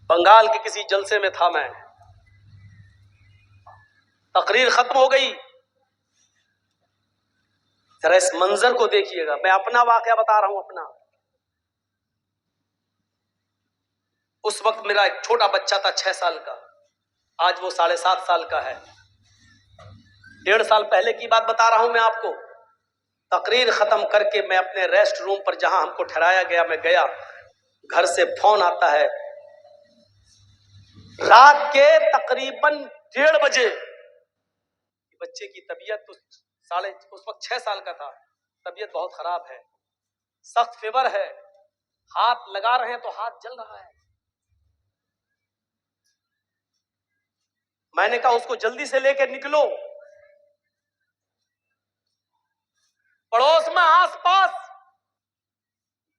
بنگال کے کسی جلسے میں تھا میں، تقریر ختم ہو گئی، ذرا اس منظر کو دیکھیے گا، میں اپنا واقعہ بتا رہا ہوں اپنا۔ اس وقت میرا ایک چھوٹا بچہ تھا 6 سال کا، آج وہ 7.5 سال کا ہے۔ 1.5 سال پہلے کی بات بتا رہا ہوں میں آپ کو۔ تقریر ختم کر کے میں اپنے ریسٹ روم پر جہاں ہم کو ٹھہرایا گیا میں گیا، گھر سے فون آتا ہے رات کے تقریباً 1:30 بجے۔ بچے کی طبیعت اس وقت 6 سال کا تھا، طبیعت بہت خراب ہے، سخت فیور ہے، ہاتھ لگا رہے ہیں تو ہاتھ جل رہا ہے۔ میں نے کہا اس کو جلدی سے لے کے نکلو۔ پڑوس میں آس پاس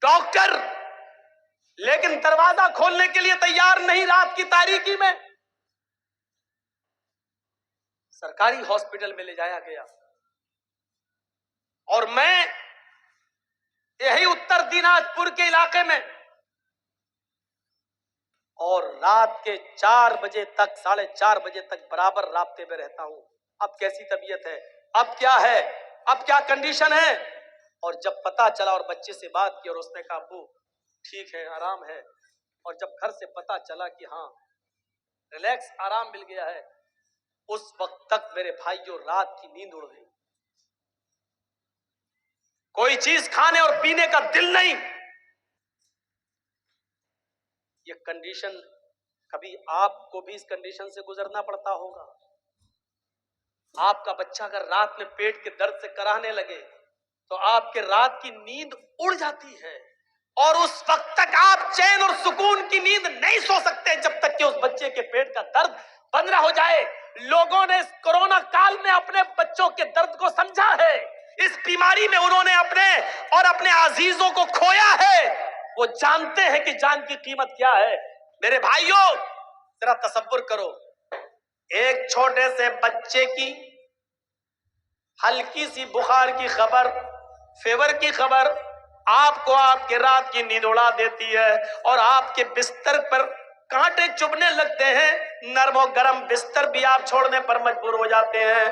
ڈاکٹر، لیکن دروازہ کھولنے کے لیے تیار نہیں رات کی تاریکی میں۔ سرکاری ہاسپٹل میں لے جایا گیا، اور میں یہی اتر دیناج پور کے علاقے میں، اور رات کے 4 بجے تک 4:30 بجے تک برابر رابطے میں رہتا ہوں۔ اب کیسی طبیعت ہے، اب کیا ہے، اب کیا کنڈیشن ہے۔ اور جب پتا چلا اور بچے سے بات کی اور اس نے کہا ابو ٹھیک ہے، آرام ہے، اور جب گھر سے پتا چلا کہ ہاں ریلیکس، آرام مل گیا ہے، اس وقت تک میرے بھائیوں رات کی نیند اڑ گئی، کوئی چیز کھانے اور پینے کا دل نہیں۔ یہ کنڈیشن، کبھی آپ کو بھی اس کنڈیشن سے گزرنا پڑتا ہوگا۔ آپ کا بچہ اگر رات میں پیٹ کے درد سے کراہنے لگے تو آپ کے رات کی نیند اڑ جاتی ہے، اور اس وقت تک آپ چین اور سکون کی نیند نہیں سو سکتے جب تک کہ اس بچے کے پیٹ کا درد بند نہ ہو جائے۔ لوگوں نے اس کورونا کال میں اپنے بچوں کے درد کو سمجھا ہے، اس بیماری میں انہوں نے اپنے اور اپنے عزیزوں کو کھویا ہے، وہ جانتے ہیں کہ جان کی قیمت کیا ہے۔ میرے بھائیوں ذرا تصور کرو، ایک چھوٹے سے بچے کی ہلکی سی بخار کی خبر، فیور کی خبر آپ کو آپ کے رات کی نیند اڑا دیتی ہے، اور آپ کے بستر پر کانٹے چبھنے لگتے ہیں، نرم و گرم بستر بھی آپ چھوڑنے پر مجبور ہو جاتے ہیں۔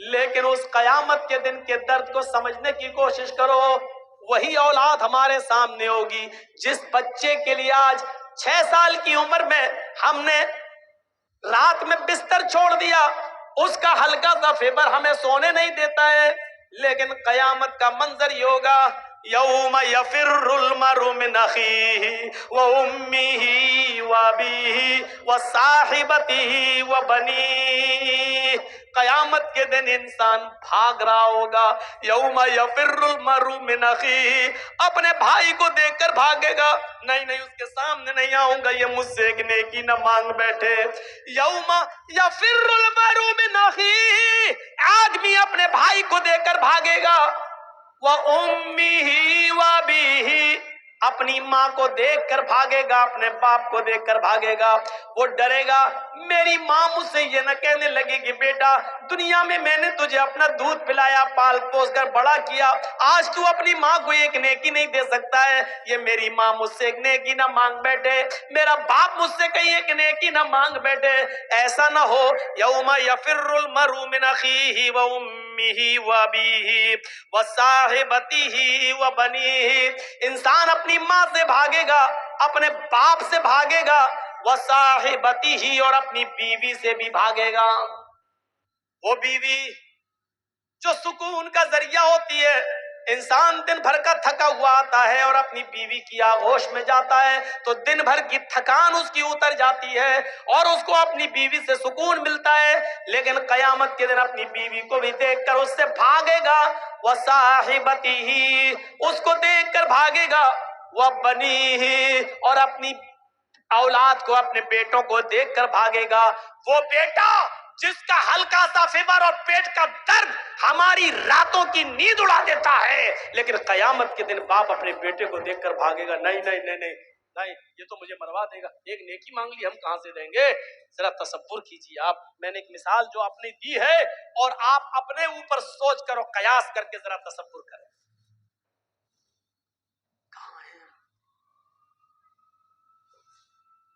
لیکن اس قیامت کے دن کے درد کو سمجھنے کی کوشش کرو، وہی اولاد ہمارے سامنے ہوگی جس بچے کے لیے آج 6 سال کی عمر میں ہم نے رات میں بستر چھوڑ دیا، اس کا ہلکا سا فیور ہمیں سونے نہیں دیتا ہے، لیکن قیامت کا منظر یہ ہوگا یوم یفر المرء من اخیہ وامہ وابیہ وصاحبتہ وبنیہ۔ قیامت کے دن انسان بھاگ رہا ہوگا، یوم یفر المرء من اخیہ، اپنے بھائی کو دیکھ کر بھاگے گا، نہیں اس کے سامنے نہیں آؤں گا، یہ مجھ سے ایک نیکی نہ مانگ بیٹھے۔ یوم یفر المرء من اخیہ، آدمی اپنے بھائی کو دیکھ کر بھاگے گا، وَأُمِّهِ وَأَبِيهِ، اپنی ماں کو دیکھ کر بھاگے گا، اپنے باپ کو دیکھ کر بھاگے گا۔ وہ ڈرے گا میری ماں مجھ سے یہ نہ کہنے لگے کہ بیٹا دنیا میں میں نے تجھے اپنا دودھ پلایا، پال پوس کر بڑا کیا، آج تو اپنی ماں کو ایک نیکی نہیں دے سکتا ہے، یہ میری ماں مجھ سے ایک نیکی نہ مانگ بیٹھے، میرا باپ مجھ سے کہیں ایک نیکی نہ مانگ بیٹھے۔ ایسا نہ ہو یوم یفر المرء من اخیہ وامہ وابیہ وصاحبتہ وبنیہ، انسان اپنی ماں سے بھاگے گا، اپنے باپ سے بھاگے گا، وصاحبتہ، اور اپنی بیوی سے بھی بھاگے گا۔ وہ بیوی جو سکون کا ذریعہ ہوتی ہے، انسان دن بھر کا تھکا ہوا آتا ہے اور اپنی بیوی کی آغوش میں جاتا ہے تو دن بھر کی تھکان اس کی اتر جاتی ہے اور اس کو اپنی بیوی سے سکون ملتا ہے، لیکن قیامت کے دن اپنی بیوی کو بھی دیکھ کر اس سے بھاگے گا، وصاحبتہ، اس کو دیکھ کر بھاگے گا، وبنیہ، اور اپنی اولاد کو، اپنے بیٹوں کو دیکھ کر بھاگے گا۔ وہ بیٹا جس کا ہلکا سا فیور اور پیٹ کا درد ہماری راتوں کی نیند اڑا دیتا ہے، لیکن قیامت کے دن باپ اپنے بیٹے کو دیکھ کر بھاگے گا، نہیں یہ تو مجھے مروا دے گا، ایک نیکی مانگ لی ہم کہاں سے دیں گے۔ ذرا تصور کیجیے آپ، میں نے ایک مثال جو آپ نے دی ہے اور آپ اپنے اوپر سوچ کر اور قیاس کر کے ذرا تصور کریں، کہاں ہیں؟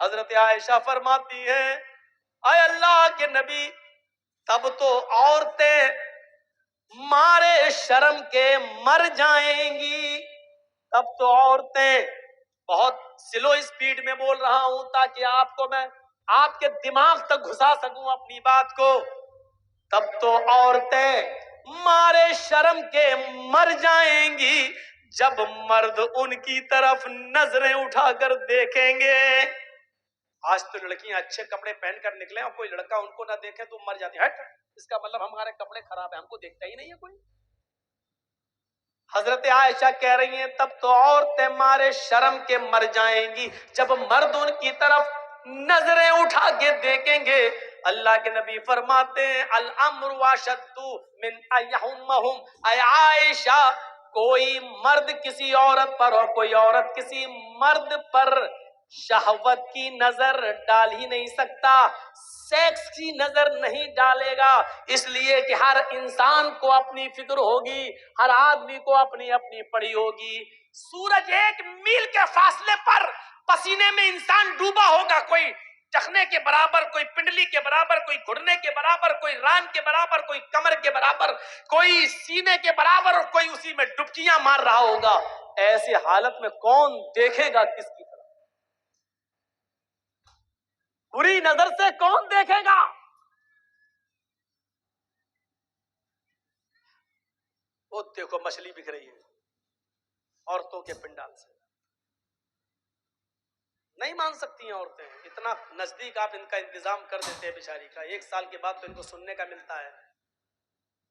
حضرت عائشہ فرماتی ہیں اے اللہ کے نبی تب تو عورتیں مارے شرم کے مر جائیں گی، تب تو عورتیں، بہت سلو اسپیڈ میں بول رہا ہوں تاکہ آپ کو میں آپ کے دماغ تک گھسا سکوں اپنی بات کو، تب تو عورتیں مارے شرم کے مر جائیں گی جب مرد ان کی طرف نظریں اٹھا کر دیکھیں گے۔ آج تو لڑکیاں اچھے کپڑے پہن کر نکلے اور کوئی لڑکا ان کو نہ دیکھے تو مر جاتی ہے، ہٹ، اس کا مطلب ہمارے کپڑے خراب ہیں، ہم کو دیکھتا ہی نہیں ہے کوئی۔ حضرت عائشہ کہہ رہی ہیں تب تو عورتیں مارے شرم کے مر جائیں گی جب مرد ان کی طرف نظریں اٹھا کے دیکھیں گے۔ اللہ کے نبی فرماتے ہیں الامر واشد من ایہمہم، اے عائشہ کوئی مرد کسی عورت پر اور کوئی عورت کسی مرد پر شہوت کی نظر ڈال ہی نہیں سکتا، سیکس کی نظر نہیں ڈالے گا، اس لیے کہ ہر انسان کو اپنی فکر ہوگی، ہر آدمی کو اپنی اپنی پڑی ہوگی۔ سورج 1 میل کے فاصلے پر پسینے میں انسان ڈوبا ہوگا، کوئی ٹخنے کے برابر، کوئی پنڈلی کے برابر، کوئی گھٹنے کے برابر، کوئی ران کے برابر، کوئی کمر کے برابر، کوئی سینے کے برابر، اور کوئی اسی میں ڈبکیاں مار رہا ہوگا۔ ایسی حالت میں کون دیکھے گا کس کی طرف؟ بری نظر سے کون دیکھے گا؟ وہ دیکھو مچھلی بک رہی ہے عورتوں کے پنڈال سے، نہیں مان سکتی ہیں عورتیں، اتنا نزدیک آپ ان کا انتظام کر دیتے ہیں بیچاری کا، 1 سال کے بعد تو ان کو سننے کا ملتا ہے۔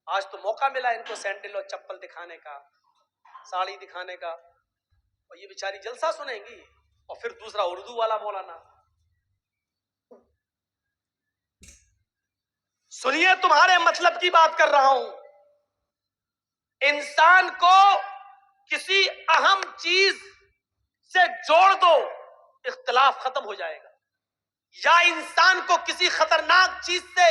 آج تو موقع ملا ان کو سینڈل اور چپل دکھانے کا، ساڑی دکھانے کا، اور یہ بیچاری جلسہ سنیں گی، اور پھر دوسرا اردو والا مولانا۔ سنیے تمہارے مطلب کی بات کر رہا ہوں، انسان کو کسی اہم چیز سے جوڑ دو اختلاف ختم ہو جائے گا، یا انسان کو کسی خطرناک چیز سے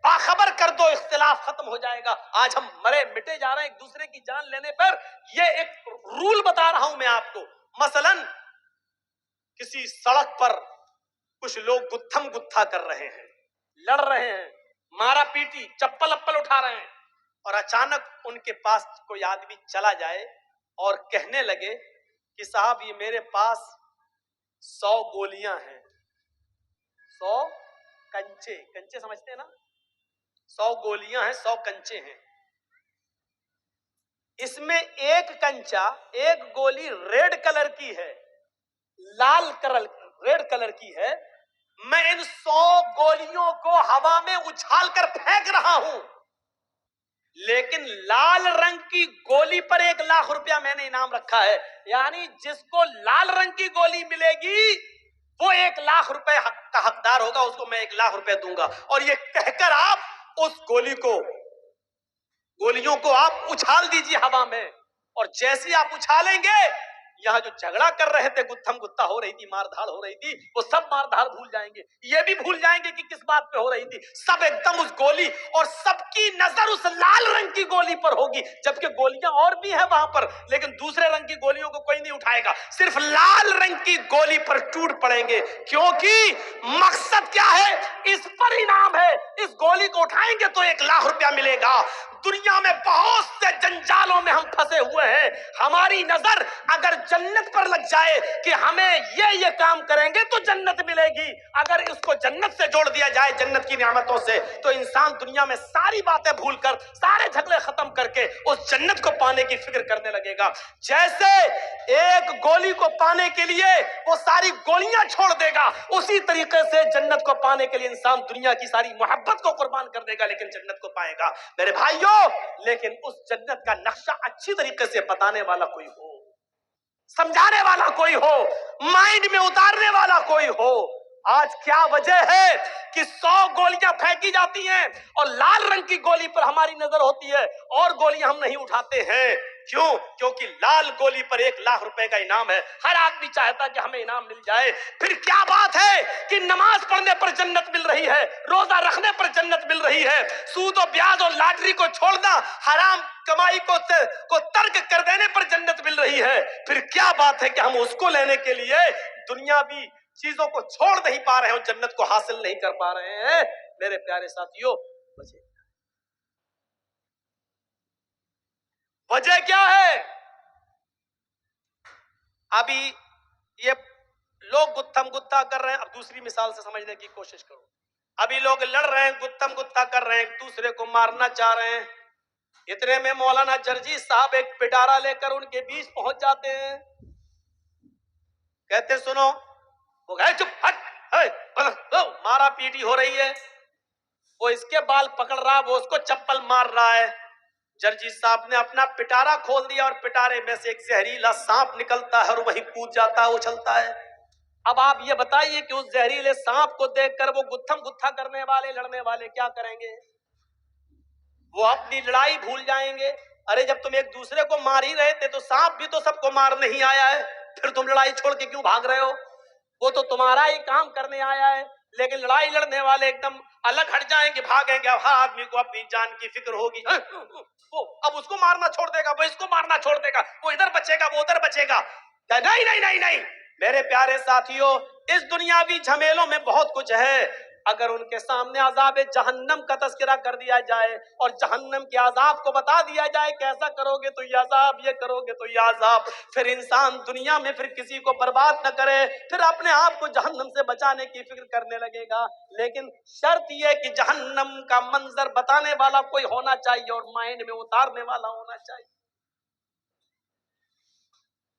باخبر کر دو اختلاف ختم ہو جائے گا۔ آج ہم مرے مٹے جا رہے ہیں ایک دوسرے کی جان لینے پر، یہ ایک رول بتا رہا ہوں میں آپ کو۔ مثلا کسی سڑک پر کچھ لوگ گتھم گتھا کر رہے ہیں، لڑ رہے ہیں، مارا پیٹی، چپل اپل اٹھا رہے ہیں، اور اچانک ان کے پاس کوئی آدمی چلا جائے اور کہنے لگے کہ صاحب یہ میرے پاس 100 گولیاں ہیں، 100 کنچے، کنچے سمجھتے ہیں نا، 100 گولیاں ہیں، 100 کنچے ہیں، اس میں ایک کنچا، ایک گولی ریڈ کلر کی ہے، لال کلر، ریڈ کلر کی ہے، میں ان 100 گولیوں کو ہوا میں اچھال کر پھینک رہا ہوں، لیکن لال رنگ کی گولی پر 1 لاکھ روپیہ میں نے انعام رکھا ہے، یعنی جس کو لال رنگ کی گولی ملے گی وہ 1 لاکھ روپے کا حقدار ہوگا، اس کو میں 1 لاکھ روپے دوں گا۔ اور یہ کہہ کر آپ اس گولیوں کو آپ اچھال دیجیے ہوا میں، اور جیسے آپ اچھالیں گے یہاں جو جھگڑا کر رہے تھے، گتھم گتھا ہو رہی تھی، مار دھاڑ ہو رہی تھی، وہ سب مار دھاڑ بھول جائیں گے، یہ بھی بھول جائیں گے کہ کس بات پہ ہو رہی تھی، سب ایک دم اس گولی، اور سب کی نظر اس لال رنگ کی گولی پر ہوگی، جبکہ گولیاں اور بھی ہیں وہاں پر، لیکن دوسرے رنگ کی گولیوں کو کوئی نہیں اٹھائے گا، صرف لال رنگ کی گولی پر ٹوٹ پڑیں گے، کیونکہ مقصد کیا ہے؟ اس پر انعام ہے، اس گولی کو اٹھائیں گے تو 1 لاکھ روپیہ ملے گا۔ دنیا میں بہت سے جنجالوں میں ہم پھنسے ہوئے ہیں، ہماری نظر اگر جنت پر لگ جائے کہ ہمیں یہ کام کریں گے تو جنت ملے گی، اگر اس کو جنت سے جوڑ دیا جائے، جنت کی نعمتوں سے، تو انسان دنیا میں ساری باتیں بھول کر، سارے جھگڑے ختم کر کے اس جنت کو پانے کی فکر کرنے لگے گا۔ جیسے ایک گولی کو پانے کے لیے وہ ساری گولیاں چھوڑ دے گا، اسی طریقے سے جنت کو پانے کے لیے انسان دنیا کی ساری محبت کو قربان کر دے گا، لیکن جنت کو پائے گا۔ میرے بھائیوں، لیکن اس جنت کا نقشہ اچھی طریقے سے بتانے والا کوئی ہو، سمجھانے والا کوئی ہو، مائنڈ میں اتارنے والا کوئی ہو۔ آج کیا وجہ ہے کہ 100 گولیاں پھینکی جاتی ہیں اور لال رنگ کی گولی پر ہماری نظر ہوتی ہے اور گولیاں ہم نہیں اٹھاتے ہیں؟ کیوں؟ کیونکہ لال گولی پر 1 لاکھ روپے کا انعام ہے، ہر آدمی چاہتا کہ ہمیں انعام مل جائے۔ پھر کیا بات ہے کہ نماز پڑھنے پر جنت مل رہی ہے، روزہ رکھنے پر جنت مل رہی ہے، سود و بیاج اور لاٹری کو چھوڑنا، حرام کمائی کو ترک کر دینے پر جنت مل رہی ہے، پھر کیا بات ہے کہ ہم اس کو لینے کے لیے دنیاوی چیزوں کو چھوڑ نہیں پا رہے ہیں اور جنت کو حاصل نہیں کر پا رہے ہیں. میرے پیارے ساتھیوں، وجہ کیا ہے؟ ابھی یہ لوگ گتھم گتھا کر رہے ہیں. اب دوسری مثال سے سمجھنے کی کوشش کرو. ابھی لوگ لڑ رہے ہیں، گتھم گتھا کر رہے ہیں، ایک دوسرے کو مارنا چاہ رہے ہیں. اتنے میں مولانا جرجی صاحب ایک پٹارا لے کر ان کے بیچ پہنچ جاتے ہیں. کہتے سنو. وہ گئے چپ ہٹ، مارا پیٹی ہو رہی ہے. وہ اس کے بال پکڑ رہا، وہ اس کو چپل مار رہا ہے. جرجی صاحب نے اپنا پٹارا کھول دیا اور پٹارے میں سے ایک زہریلا سانپ نکلتا ہے اور وہیں کود جاتا ہے، اچھلتا ہے. اب آپ یہ بتائیے کہ اس زہریلے سانپ کو دیکھ کر وہ گتھم گتھا کرنے والے، لڑنے والے کیا کریں گے؟ وہ اپنی لڑائی بھول جائیں گے. ارے جب تم ایک دوسرے کو مار ہی رہے تھے تو سانپ بھی تو سب کو مار نہیں آیا ہے، پھر تم لڑائی چھوڑ کے کیوں بھاگ رہے ہو؟ وہ تو تمہارا ہی کام کرنے آیا ہے. لیکن لڑائی لڑنے والے ایک دم الگ ہٹ جائیں گے، بھاگیں گے. ہر آدمی کو اپنی جان کی فکر ہوگی. اب اس کو مارنا چھوڑ دے گا، وہ اس کو مارنا چھوڑ دے گا، وہ ادھر بچے گا، وہ ادھر بچے گا. نہیں نہیں نہیں نہیں میرے پیارے ساتھیوں، اس دنیاوی جھمیلوں میں بہت کچھ ہے. اگر ان کے سامنے عذاب جہنم کا تذکرہ کر دیا جائے اور جہنم کے عذاب کو بتا دیا جائے کہ ایسا کرو گے تو یہ عذاب، یہ کرو گے تو یہ عذاب، پھر انسان دنیا میں پھر کسی کو برباد نہ کرے، پھر اپنے آپ کو جہنم سے بچانے کی فکر کرنے لگے گا. لیکن شرط یہ کہ جہنم کا منظر بتانے والا کوئی ہونا چاہیے اور مائنڈ میں اتارنے والا ہونا چاہیے.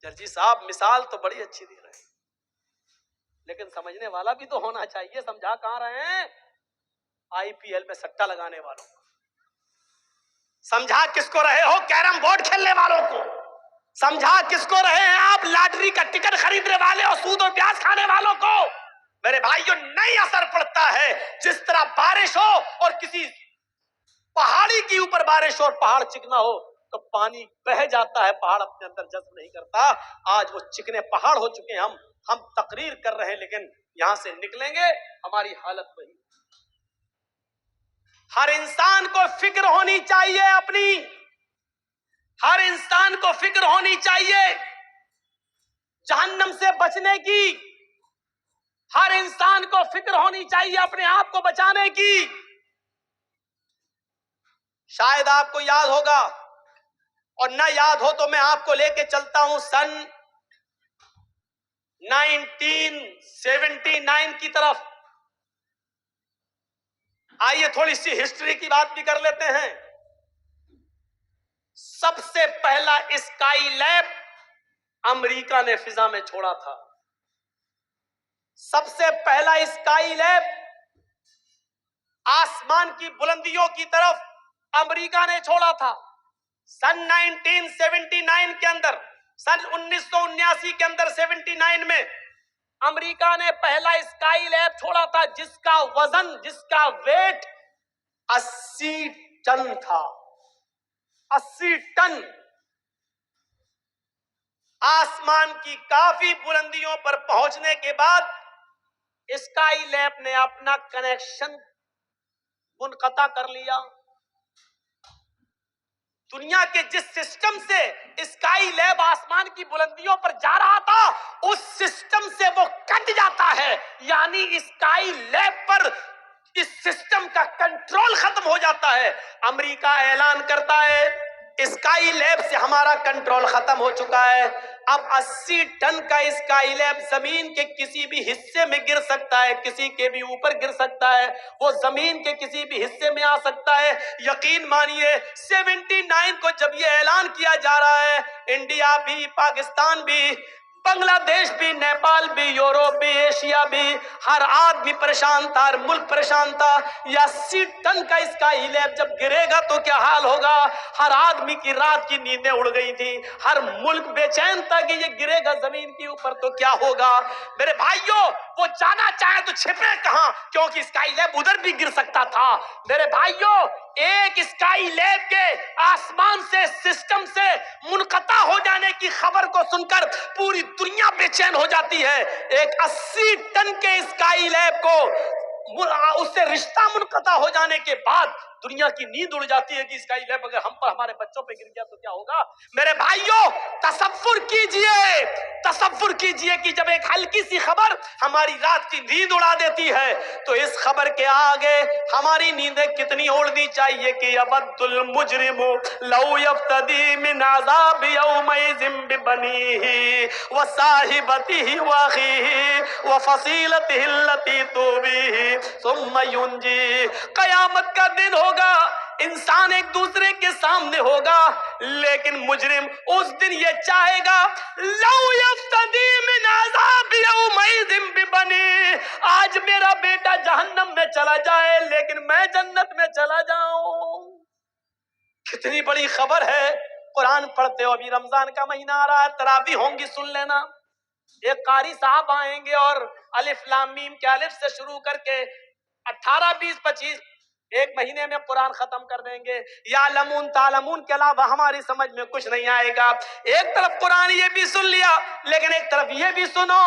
جرجی صاحب مثال تو بڑی اچھی دی رہے ہیں، لیکن سمجھنے والا بھی تو ہونا چاہیے. سمجھا کہاں رہے ہیں؟ آئی پی ایل میں سٹا لگانے والوں کو سمجھا کس کو رہے ہو؟ کیرم بورڈ کھیلنے والوں کو سمجھا کس کو رہے ہیں آپ؟ لاٹری کا ٹکٹ خریدنے والے اور سود اور بیاج کھانے والوں کو. میرے بھائیوں، نہیں اثر پڑتا ہے. جس طرح بارش ہو اور کسی پہاڑی کے اوپر بارش ہو اور پہاڑ چکنا ہو تو پانی بہہ جاتا ہے، پہاڑ اپنے اندر جذب نہیں کرتا. آج وہ چکنے پہاڑ ہو چکے ہیں. ہم تقریر کر رہے ہیں لیکن یہاں سے نکلیں گے ہماری حالت وہی. ہر انسان کو فکر ہونی چاہیے اپنی، ہر انسان کو فکر ہونی چاہیے جہنم سے بچنے کی. ہر انسان کو فکر ہونی چاہیے اپنے آپ کو بچانے کی. شاید آپ کو یاد ہوگا، اور نہ یاد ہو تو میں آپ کو لے کے چلتا ہوں سن 1979 کی طرف. آئیے تھوڑی سی ہسٹری کی بات بھی کر لیتے ہیں. سب سے پہلا اسکائی لیب امریکہ نے فضا میں چھوڑا تھا. سب سے پہلا اسکائی لیب آسمان کی بلندیوں کی طرف امریکہ نے چھوڑا تھا. سن 1979 کے اندر، سن 1979 کے اندر 79 میں امریکہ نے پہلا اسکائی لیب چھوڑا تھا جس کا وزن، جس کا ویٹ 80 ٹن تھا. 80 ٹن. آسمان کی کافی بلندیوں پر پہنچنے کے بعد اسکائی لیب نے اپنا کنیکشن منقطع کر لیا. دنیا کے جس سسٹم سے اسکائی لیب آسمان کی بلندیوں پر جا رہا تھا اس سسٹم سے وہ کٹ جاتا ہے. یعنی اسکائی لیب پر اس سسٹم کا کنٹرول ختم ہو جاتا ہے. امریکہ اعلان کرتا ہے اسکائی لیب سے ہمارا کنٹرول ختم ہو چکا ہے. اب 80 ٹن کا اسکائی لیب زمین کے کسی بھی حصے میں گر سکتا ہے، کسی کے بھی اوپر گر سکتا ہے، وہ زمین کے کسی بھی حصے میں آ سکتا ہے. یقین مانیے 79 کو جب یہ اعلان کیا جا رہا ہے، انڈیا بھی، پاکستان بھی، بنگلہ دیش بھی، نیپال بھی، یوروپ بھی، ایشیا بھی، ہر آدمی پریشان تھا، ہر ملک پریشان تھا. یہ 80 ٹن کا اسکائی لیب جب گرے گا تو کیا حال ہوگا؟ ہر آدمی کی رات کی نیندیں اڑ گئی تھی، ہر ملک بے چین تھا کہ یہ گرے گا زمین کے اوپر تو کیا ہوگا. میرے بھائیوں، وہ جانا چاہے تو چھپے کہاں، کیونکہ اسکائی لیب ادھر بھی گر سکتا تھا. میرے بھائیوں، ایک اسکائی لیب کے آسمان سے، سسٹم سے منقطع ہو جانے کی خبر کو سن کر پوری دنیا بے چین ہو جاتی ہے. ایک 80 ٹن کے اسکائی لیب کو اس سے رشتہ منقطع ہو جانے کے بعد دنیا کی نیند اڑ جاتی ہے کہ اس کا علیب اگر ہم پر ہمارے بچوں پہ گر گیا تو کیا ہوگا؟ میرے بھائیوں تصور کیجئے کہ جب ایک ہلکی سی خبر ہماری رات کی نیند اڑا دیتی ہے تو اس خبر کے آگے ہماری نیندیں کتنی اڑنی چاہیے کہ یبد المجرم لو یفتدی من عذاب یومئذ ببنیہ وصاحبتہ واخیہ وفصیلتہ التی تؤویہ ثم ینجی۔ قیامت کا دن ہوگا، انسان ایک دوسرے کے سامنے ہوگا، لیکن مجرم اس دن یہ چاہے گا لو یفتدی من عذاب یومئذ ببنیہ، آج میرا بیٹا جہنم میں چلا جائے لیکن میں جنت میں چلا جاؤں۔ کتنی بڑی خبر ہے۔ قرآن پڑھتے ہو، ابھی رمضان کا مہینہ آ رہا ہے، تراویح ہوں گی، سن لینا۔ ایک قاری صاحب آئیں گے اور الف لام میم کے الف سے شروع کر کے 18 20 25 ایک مہینے میں قرآن ختم کر دیں گے۔ یعلمون تعلمون کے علاوہ ہماری سمجھ میں کچھ نہیں آئے گا۔ ایک طرف قرآن یہ بھی سن لیا، لیکن ایک طرف یہ بھی سنو،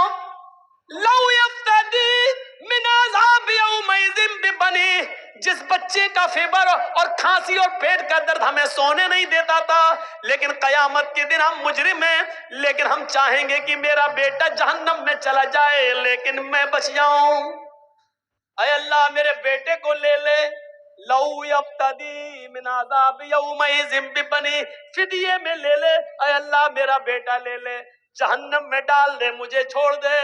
لو یفتدی من عذاب یومئذ ببنیہ، جس بچے کا فیبر اور کھانسی اور پیٹ کا درد ہمیں سونے نہیں دیتا تھا، لیکن قیامت کے دن ہم مجرم ہیں، لیکن ہم چاہیں گے کہ میرا بیٹا جہنم میں چلا جائے لیکن میں بچ جاؤں۔ اے اللہ میرے بیٹے کو لے لے، لو یفتدی من عذاب یومئذ ببنیہ، فدیے میں لے لے، اے اللہ میرا بیٹا لے لے، جہنم میں ڈال دے، مجھے چھوڑ دے۔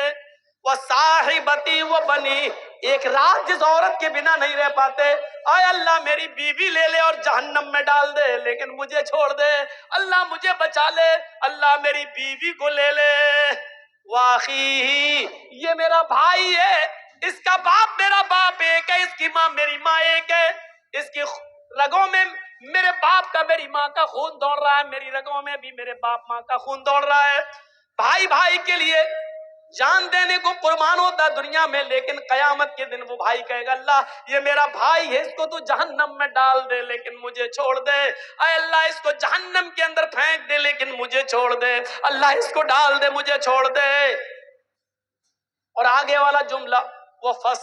وصاحبتی وبنی، ایک رات جس عورت کے بنا نہیں رہ پاتے، اے اللہ میری بیوی لے لے اور جہنم میں ڈال دے لیکن مجھے چھوڑ دے، اللہ مجھے بچا لے، اللہ میری بیوی کو لے لے۔ واخی، یہ میرا بھائی ہے، اس کا باپ میرا باپ ایک ہے، اس کی ماں میری ماں ایک ہے، اس کی رگوں میں میرے باپ کا میری ماں کا خون دوڑ رہا ہے، میری رگوں میں بھی میرے باپ ماں کا خون دوڑ رہا ہے۔ بھائی بھائی کے لیے جان دینے کو قربان ہوتا ہے دنیا میں، لیکن قیامت کے دن وہ بھائی کہے گا اللہ یہ میرا بھائی ہے، اس کو تو جہنم میں ڈال دے لیکن مجھے چھوڑ دے، اے اللہ اس کو جہنم کے اندر پھینک دے لیکن مجھے چھوڑ دے، اللہ اس کو ڈال دے مجھے چھوڑ دے۔ اور آگے والا جملہ وہ